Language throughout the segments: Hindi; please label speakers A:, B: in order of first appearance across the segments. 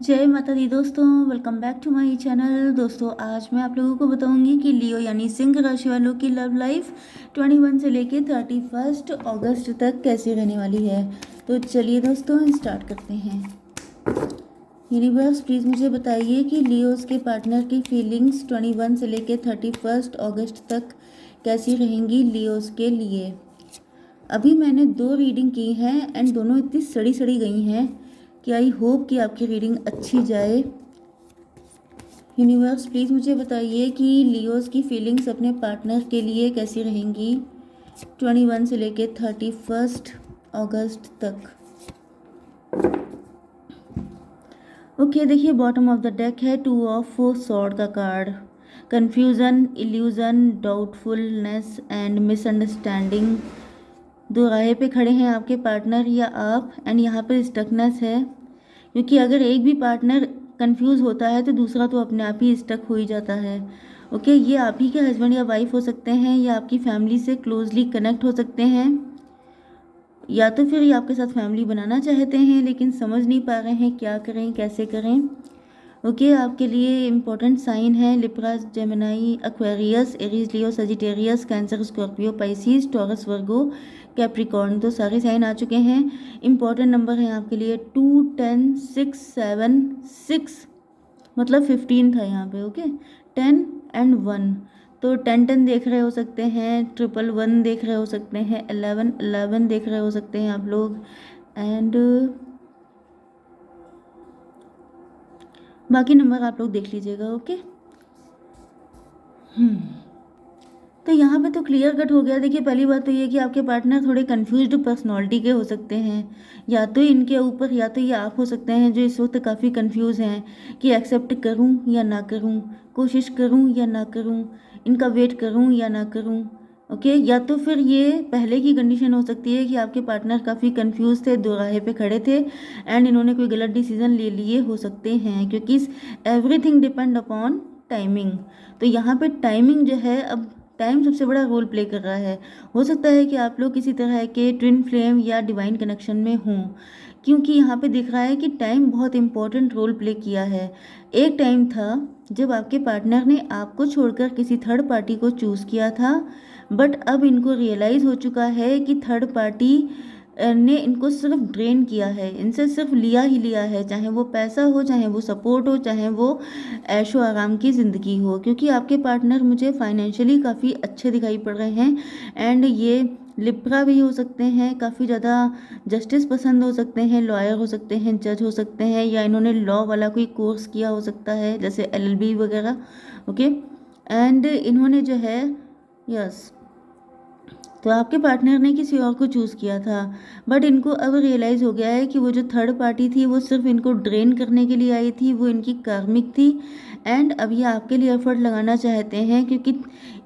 A: जय माता दी दोस्तों, welcome back to my channel. दोस्तों आज मैं आप लोगों को बताऊंगी कि लियो यानी सिंह राशि वालों की लव लाइफ 21 से लेके 31 अगस्त तक कैसी रहने वाली है। तो चलिए दोस्तों स्टार्ट करते हैं। यूनिवर्स प्लीज़ मुझे बताइए कि लियोस के पार्टनर की फीलिंग्स 21 से लेके 31 अगस्त तक कैसी रहेंगी लियोस के लिए। अभी मैंने 2 रीडिंग की हैं एंड दोनों इतनी सड़ी सड़ी गई हैं कि आई होप कि आपकी रीडिंग अच्छी जाए। यूनिवर्स प्लीज़ मुझे बताइए कि लियोस की फीलिंग्स अपने पार्टनर के लिए कैसी रहेंगी 21 से लेके 31 अगस्त तक। ओके देखिए बॉटम ऑफ द डेक है 2 ऑफ सॉर्ड का card. Confusion, illusion, doubtfulness and misunderstanding. दो राह पे खड़े हैं आपके पार्टनर या आप, एंड यहाँ पर स्टकनेस है क्योंकि अगर एक भी पार्टनर कंफ्यूज होता है तो दूसरा तो अपने आप ही स्टक हो ही जाता है। ओके ये आप ही के हस्बैंड या वाइफ हो सकते हैं या आपकी फैमिली से क्लोजली कनेक्ट हो सकते हैं, या तो फिर ये आपके साथ फैमिली बनाना चाहते हैं लेकिन समझ नहीं पा रहे हैं क्या करें कैसे करें। ओके आपके लिए इम्पोर्टेंट साइन है Libra, Gemini, Aquarius, Aries, Leo, Sagittarius, Cancer, Scorpio, Pisces, Taurus, Virgo, Capricorn. तो सारे साइन आ चुके हैं। इम्पॉर्टेंट नंबर है आपके लिए 2, 10, 6, 7, 6 मतलब 15 था यहाँ पे। ओके 10 एंड 1 तो 10 देख रहे हो सकते हैं, 111 देख रहे हो सकते हैं, 11 देख रहे हो सकते हैं आप लोग, एंड बाकी नंबर आप लोग देख लीजिएगा। ओके तो यहाँ पे तो क्लियर कट हो गया। देखिए पहली बात तो ये कि आपके पार्टनर थोड़े कंफ्यूज्ड पर्सनालिटी के हो सकते हैं, या तो इनके ऊपर या तो ये आप हो सकते हैं जो इस वक्त काफ़ी कंफ्यूज हैं कि एक्सेप्ट करूँ या ना करूँ, कोशिश करूँ या ना करूँ, इनका वेट करूँ या ना करूँ। ओके या तो फिर ये पहले की कंडीशन हो सकती है कि आपके पार्टनर काफ़ी कंफ्यूज थे, दो राहे पे खड़े थे एंड इन्होंने कोई गलत डिसीजन ले लिए हो सकते हैं, क्योंकि एवरीथिंग डिपेंड अपॉन टाइमिंग। तो यहाँ पे टाइमिंग जो है, अब टाइम सबसे बड़ा रोल प्ले कर रहा है। हो सकता है कि आप लोग किसी तरह के ट्विन फ्लेम या डिवाइन कनेक्शन में हों, क्योंकि यहाँ पे दिख रहा है कि टाइम बहुत इंपॉर्टेंट रोल प्ले किया है। एक टाइम था जब आपके पार्टनर ने आपको छोड़कर किसी थर्ड पार्टी को चूज़ किया था, बट अब इनको रियलाइज़ हो चुका है कि थर्ड पार्टी ने इनको सिर्फ ड्रेन किया है, इनसे सिर्फ लिया ही लिया है, चाहे वो पैसा हो, चाहे वो सपोर्ट हो, चाहे वो ऐशो आराम की ज़िंदगी हो। क्योंकि आपके पार्टनर मुझे फाइनेंशियली काफ़ी अच्छे दिखाई पड़ रहे हैं एंड ये लिब्रा भी हो सकते हैं, काफ़ी ज़्यादा जस्टिस पसंद हो सकते हैं, लॉयर हो सकते हैं, जज हो सकते हैं, या इन्होंने लॉ वाला कोई कोर्स किया हो सकता है जैसे LLB वगैरह। ओके एंड इन्होंने जो है यस तो आपके पार्टनर ने किसी और को चूज़ किया था, बट इनको अब रियलाइज़ हो गया है कि वो जो थर्ड पार्टी थी वो सिर्फ इनको ड्रेन करने के लिए आई थी, वो इनकी कार्मिक थी एंड अब ये आपके लिए एफर्ट लगाना चाहते हैं क्योंकि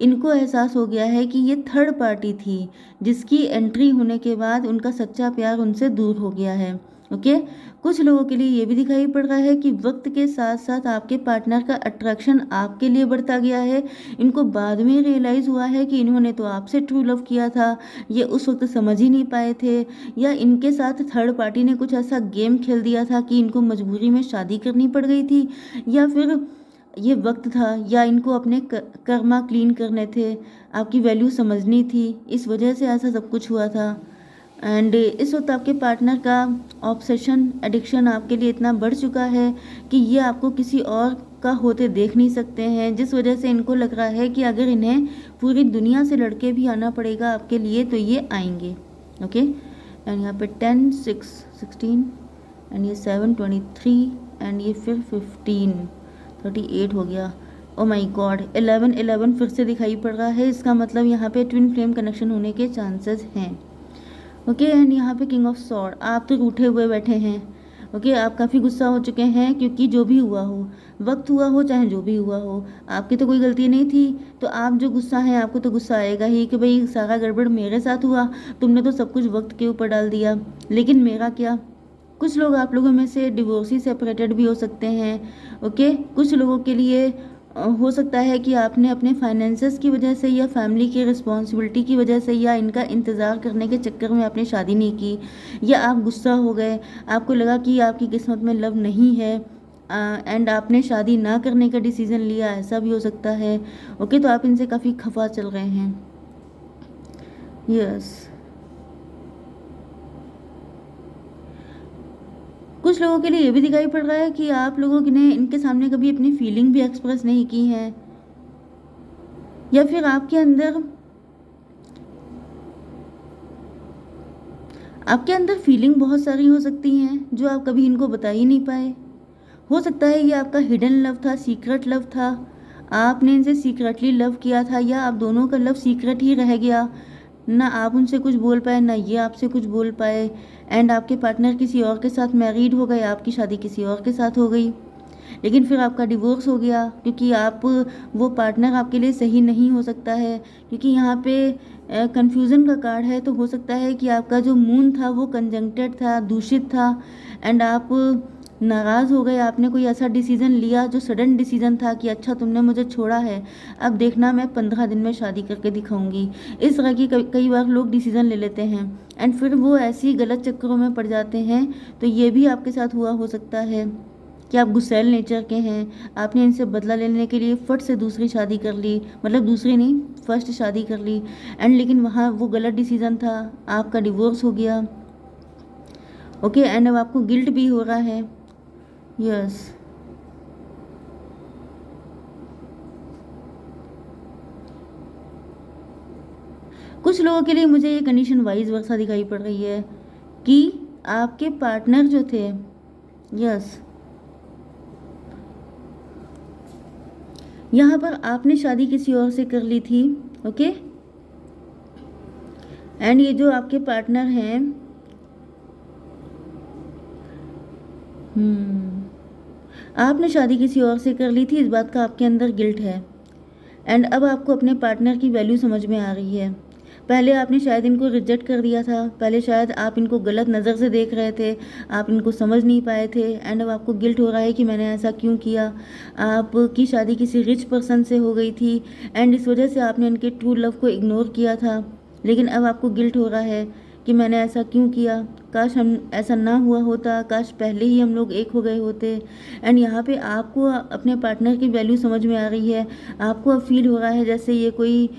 A: इनको एहसास हो गया है कि ये थर्ड पार्टी थी जिसकी एंट्री होने के बाद उनका सच्चा प्यार उनसे दूर हो गया है। ओके कुछ लोगों के लिए ये भी दिखाई पड़ रहा है कि वक्त के साथ साथ आपके पार्टनर का अट्रैक्शन आपके लिए बढ़ता गया है। इनको बाद में रियलाइज़ हुआ है कि इन्होंने तो आपसे ट्रू लव किया था, ये उस वक्त समझ ही नहीं पाए थे, या इनके साथ थर्ड पार्टी ने कुछ ऐसा गेम खेल दिया था कि इनको मजबूरी में शादी करनी पड़ गई थी, या फिर ये वक्त था, या इनको अपने कर्मा क्लीन करने थे, आपकी वैल्यू समझनी थी, इस वजह से ऐसा सब कुछ हुआ था। एंड इस वक्त आपके पार्टनर का ऑब्सेशन, एडिक्शन आपके लिए इतना बढ़ चुका है कि ये आपको किसी और का होते देख नहीं सकते हैं, जिस वजह से इनको लग रहा है कि अगर इन्हें पूरी दुनिया से लड़के भी आना पड़ेगा आपके लिए तो ये आएंगे। ओके एंड यहाँ पे 10, 6, 16 एंड ये 7, 23 एंड ये फिर 15, 38 हो गया। ओ माय गॉड 11 फिर से दिखाई पड़ रहा है, इसका मतलब यहाँ पे ट्विन फ्लेम कनेक्शन होने के चांसेस हैं। ओके एंड यहाँ पे किंग ऑफ सॉर्ड, आप तो रूठे हुए बैठे हैं। ओके आप काफ़ी गुस्सा हो चुके हैं क्योंकि जो भी हुआ हो, वक्त हुआ हो चाहे जो भी हुआ हो, आपकी तो कोई गलती नहीं थी, तो आप जो गुस्सा है आपको तो गुस्सा आएगा ही कि भाई सारा गड़बड़ मेरे साथ हुआ, तुमने तो सब कुछ वक्त के ऊपर डाल दिया, लेकिन मेरा क्या। कुछ लोग आप लोगों में से डिवोर्सी सेपरेटेड भी हो सकते हैं। ओके कुछ लोगों के लिए हो सकता है कि आपने अपने फाइनेंसेस की वजह से या फैमिली की रिस्पॉन्सिबिलिटी की वजह से या इनका इंतज़ार करने के चक्कर में आपने शादी नहीं की, या आप गुस्सा हो गए, आपको लगा कि आपकी किस्मत में लव नहीं है, एंड आपने शादी ना करने का डिसीज़न लिया, ऐसा भी हो सकता है। ओके, तो आप इनसे काफ़ी खफा चल रहे हैं। यस, कुछ लोगों के लिए ये भी दिखाई पड़ रहा है कि आप लोगों ने इनके सामने कभी अपनी फीलिंग भी एक्सप्रेस नहीं की है, या फिर आपके अंदर फीलिंग बहुत सारी हो सकती हैं जो आप कभी इनको बता ही नहीं पाए। हो सकता है ये आपका हिडन लव था, सीक्रेट लव था, आपने इनसे सीक्रेटली लव किया था, या आप दोनों का लव सीक्रेट ही रह गया, ना आप उनसे कुछ बोल पाए ना ये आपसे कुछ बोल पाए, एंड आपके पार्टनर किसी और के साथ मैरिड हो गए, आपकी शादी किसी और के साथ हो गई, लेकिन फिर आपका डिवोर्स हो गया क्योंकि वो पार्टनर आपके लिए सही नहीं हो सकता है, क्योंकि यहाँ पे कन्फ्यूज़न का कार्ड है। तो हो सकता है कि आपका जो मून था वो कंजंक्टेड था, दूषित था, एंड आप नाराज़ हो गए। आपने कोई ऐसा डिसीज़न लिया जो सडन डिसीज़न था कि अच्छा तुमने मुझे छोड़ा है, अब देखना मैं 15 दिन में शादी करके दिखाऊंगी। इस तरह की कई बार लोग डिसीज़न ले लेते हैं एंड फिर वो ऐसी गलत चक्करों में पड़ जाते हैं। तो ये भी आपके साथ हुआ हो सकता है कि आप गुस्सैल नेचर के हैं, आपने इनसे बदला लेने के लिए फट से दूसरी शादी कर ली, मतलब दूसरी नहीं, फर्स्ट शादी कर ली, एंड लेकिन वहाँ वो गलत डिसीज़न था, आपका डिवोर्स हो गया। ओके, एंड अब आपको गिल्ट भी हो रहा है। यस, कुछ लोगों के लिए मुझे ये कंडीशन वाइज वर्सा दिखाई पड़ रही है कि आपके पार्टनर जो थे, यस, यहाँ पर आपने शादी किसी और से कर ली थी। ओके, एंड ये जो आपके पार्टनर हैं, आपने शादी किसी और से कर ली थी, इस बात का आपके अंदर गिल्ट है, एंड अब आपको अपने पार्टनर की वैल्यू समझ में आ रही है। पहले आपने शायद इनको रिजेक्ट कर दिया था, पहले शायद आप इनको गलत नज़र से देख रहे थे, आप इनको समझ नहीं पाए थे, एंड अब आपको गिल्ट हो रहा है कि मैंने ऐसा क्यों किया। आपकी शादी किसी रिच पर्सन से हो गई थी एंड इस वजह से आपने इनके ट्रू लव को इग्नोर किया था, लेकिन अब आपको गिल्ट हो रहा है कि मैंने ऐसा क्यों किया, काश हम ऐसा ना हुआ होता, काश पहले ही हम लोग एक हो गए होते। एंड यहाँ पे आपको अपने पार्टनर की वैल्यू समझ में आ रही है, आपको अब फील हो रहा है जैसे ये कोई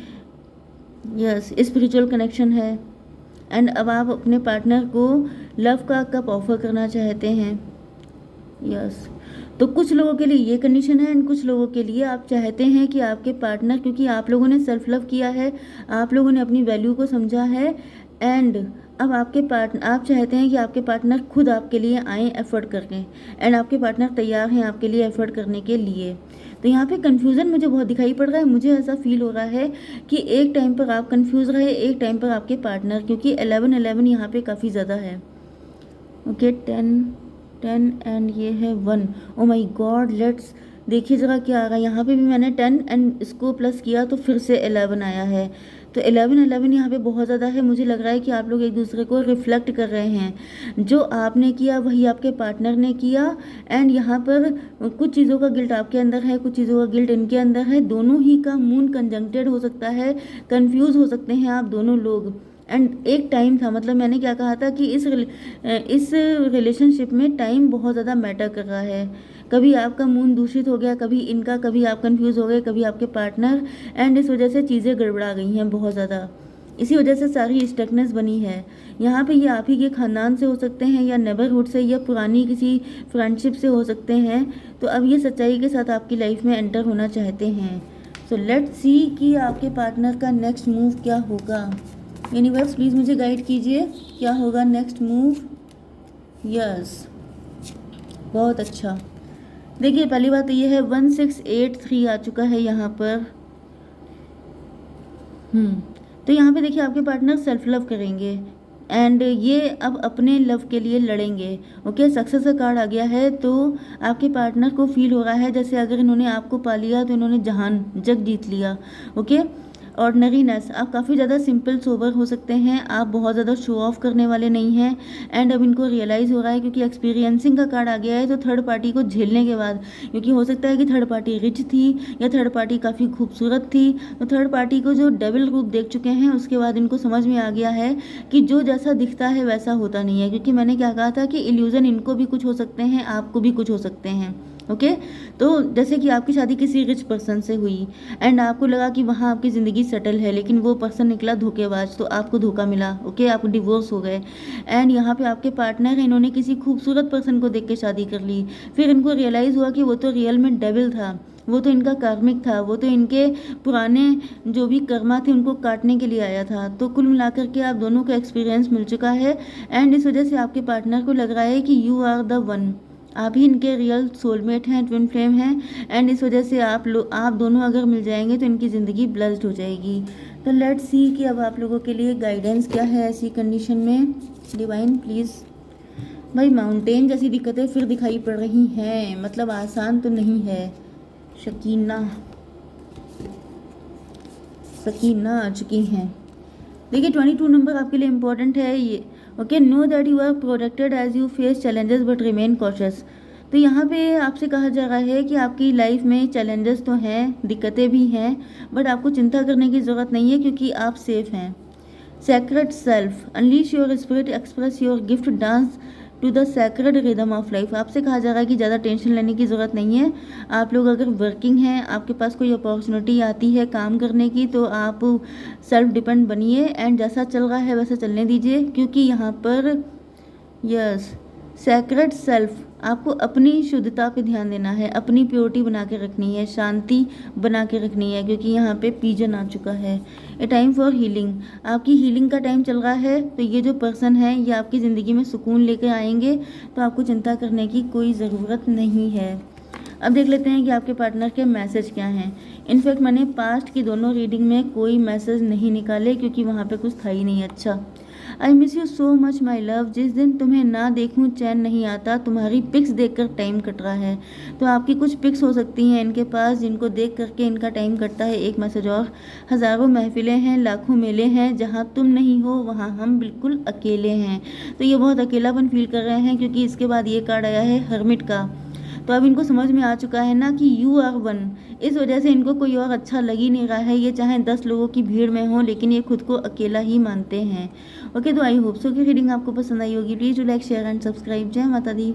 A: यस स्पिरिचुअल कनेक्शन है, एंड अब आप अपने पार्टनर को लव का कप ऑफर करना चाहते हैं। यस, तो कुछ लोगों के लिए ये कंडीशन है एंड कुछ लोगों के लिए आप चाहते हैं कि आपके पार्टनर, क्योंकि आप लोगों ने सेल्फ लव किया है, आप लोगों ने अपनी वैल्यू को समझा है, एंड अब आप चाहते हैं कि आपके पार्टनर खुद आपके लिए आएँ एफर्ट करके, एंड आपके पार्टनर तैयार हैं आपके लिए एफर्ट करने के लिए। तो यहाँ पे कन्फ्यूज़न मुझे बहुत दिखाई पड़ रहा है, मुझे ऐसा फील हो रहा है कि एक टाइम पर आप कन्फ्यूज़ रहे, एक टाइम पर आपके पार्टनर, क्योंकि 11 यहाँ पे काफ़ी ज़्यादा है। ओके, 10 एंड ये है 1। ओ माय गॉड, लेट्स देखिए ज़रा क्या आ रहा है। यहाँ पे भी मैंने 10 एंड इसको प्लस किया तो फिर से 11 आया है। तो 11 यहाँ पे बहुत ज़्यादा है। मुझे लग रहा है कि आप लोग एक दूसरे को रिफ्लेक्ट कर रहे हैं, जो आपने किया वही आपके पार्टनर ने किया, एंड यहाँ पर कुछ चीज़ों का गिल्ट आपके अंदर है, कुछ चीज़ों का गिल्ट इनके अंदर है। दोनों ही का मून कंजंक्टेड हो सकता है, कन्फ्यूज़ हो सकते हैं आप दोनों लोग। एंड एक टाइम था, मतलब मैंने क्या कहा था कि इस रिलेशनशिप में टाइम बहुत ज़्यादा मैटर कर रहा है। कभी आपका मूड दूषित हो गया, कभी इनका, कभी आप कंफ्यूज हो गए, कभी आपके पार्टनर, एंड इस वजह से चीज़ें गड़बड़ा गई हैं बहुत ज़्यादा। इसी वजह से सारी स्टकनेस बनी है। यहाँ पे ये आप ही के ख़ानदान से हो सकते हैं, या नेबरहुड से, या पुरानी किसी फ्रेंडशिप से हो सकते हैं। तो अब ये सच्चाई के साथ आपकी लाइफ में एंटर होना चाहते हैं। सो लेट्स सी कि आपके पार्टनर का नेक्स्ट मूव क्या होगा। यूनिवर्स प्लीज़ मुझे गाइड कीजिए, क्या होगा नेक्स्ट मूव। यस, बहुत अच्छा। देखिए पहली बात तो ये है 1683 आ चुका है यहाँ पर। तो यहाँ पे देखिए आपके पार्टनर सेल्फ लव करेंगे एंड ये अब अपने लव के लिए लड़ेंगे। ओके, सक्सेस का कार्ड आ गया है। तो आपके पार्टनर को फील हो रहा है जैसे अगर इन्होंने आपको पा लिया तो इन्होंने जहान जग जीत लिया। ओके, ऑर्डनरीनेस, आप काफ़ी ज़्यादा सिंपल सोबर हो सकते हैं, आप बहुत ज़्यादा शो ऑफ करने वाले नहीं हैं। एंड अब इनको रियलाइज़ हो रहा है, क्योंकि एक्सपीरियंसिंग का कार्ड आ गया है, तो थर्ड पार्टी को झेलने के बाद, क्योंकि हो सकता है कि थर्ड पार्टी रिच थी या थर्ड पार्टी काफ़ी खूबसूरत थी, तो थर्ड पार्टी को जो डेविल रूप देख चुके हैं उसके बाद इनको समझ में आ गया है कि जो जैसा दिखता है वैसा होता नहीं है। क्योंकि मैंने क्या कहा था कि इल्यूज़न इनको भी कुछ हो सकते हैं, आपको भी कुछ हो सकते हैं। ओके। तो जैसे कि आपकी शादी किसी रिच पर्सन से हुई एंड आपको लगा कि वहाँ आपकी ज़िंदगी सेटल है, लेकिन वो पर्सन निकला धोखेबाज, तो आपको धोखा मिला। ओके, आप डिवोर्स हो गए एंड यहाँ पे आपके पार्टनर इन्होंने किसी खूबसूरत पर्सन को देख के शादी कर ली। फिर इनको रियलाइज़ हुआ कि वो तो रियल में डेविल था, वो तो इनका कार्मिक था, वो तो इनके पुराने जो भी कर्मा थे उनको काटने के लिए आया था। तो कुल मिलाकर के आप दोनों को एक्सपीरियंस मिल चुका है एंड इस वजह से आपके पार्टनर को लग रहा है कि यू आर द वन, आप ही इनके रियल सोलमेट हैं, ट्विन फ्लेम हैं एंड इस वजह से आप दोनों अगर मिल जाएंगे तो इनकी ज़िंदगी ब्लेस्ड हो जाएगी। तो लेट्स सी कि अब आप लोगों के लिए गाइडेंस क्या है ऐसी कंडीशन में। Divine please. भाई माउंटेन जैसी दिक्कतें फिर दिखाई पड़ रही हैं, मतलब आसान तो नहीं है। शकीना सकीना आ चुकी हैं। देखिए 22 नंबर आपके लिए इम्पोर्टेंट है ये। Okay, know that you are protected as you face challenges but remain cautious. तो यहाँ पे आपसे कहा जा रहा है कि आपकी लाइफ में चैलेंजेस तो हैं, दिक्कतें भी हैं, बट आपको चिंता करने की ज़रूरत नहीं है क्योंकि आप सेफ हैं। Sacred self, unleash your spirit, express your gift, dance to the sacred rhythm of life. आपसे कहा जा रहा है कि ज़्यादा टेंशन लेने की ज़रूरत नहीं है। आप लोग अगर वर्किंग हैं, आपके पास कोई अपॉर्चुनिटी आती है काम करने की, तो आप सेल्फ डिपेंड बनिए एंड जैसा चल रहा है वैसा चलने दीजिए, क्योंकि यहाँ पर यस सैक्रेड सेल्फ, आपको अपनी शुद्धता पे ध्यान देना है, अपनी प्योरिटी बना के रखनी है, शांति बना के रखनी है, क्योंकि यहाँ पे पीजन आ चुका है। ए टाइम फॉर हीलिंग, आपकी हीलिंग का टाइम चल रहा है। तो ये जो पर्सन है ये आपकी ज़िंदगी में सुकून लेकर आएंगे, तो आपको चिंता करने की कोई ज़रूरत नहीं है। अब देख लेते हैं कि आपके पार्टनर के मैसेज क्या हैं। इनफैक्ट मैंने पास्ट की दोनों रीडिंग में कोई मैसेज नहीं निकाले क्योंकि वहाँ पे कुछ था ही नहीं। अच्छा, I miss you so much my love, जिस दिन तुम्हें ना देखूं चैन नहीं आता, तुम्हारी पिक्स देखकर टाइम कट रहा है। तो आपकी कुछ पिक्स हो सकती हैं इनके पास जिनको देख करके इनका टाइम कटता है। एक मैसेज और, हज़ारों महफिलें हैं, लाखों मेले हैं, जहाँ तुम नहीं हो वहाँ हम बिल्कुल अकेले हैं। तो ये बहुत अकेलापन फील कर रहे हैं क्योंकि इसके बाद ये कार्ड आया है हर्मिट का। तो अब इनको समझ में आ चुका है ना कि यू आर वन, इस वजह से इनको कोई और अच्छा लग ही नहीं रहा है। ये चाहे 10 लोगों की भीड़ में हो, लेकिन ये खुद को अकेला ही मानते हैं। ओके, तो आई होप सो कि रीडिंग आपको पसंद आई होगी। Please do like share and subscribe. जय माता दी।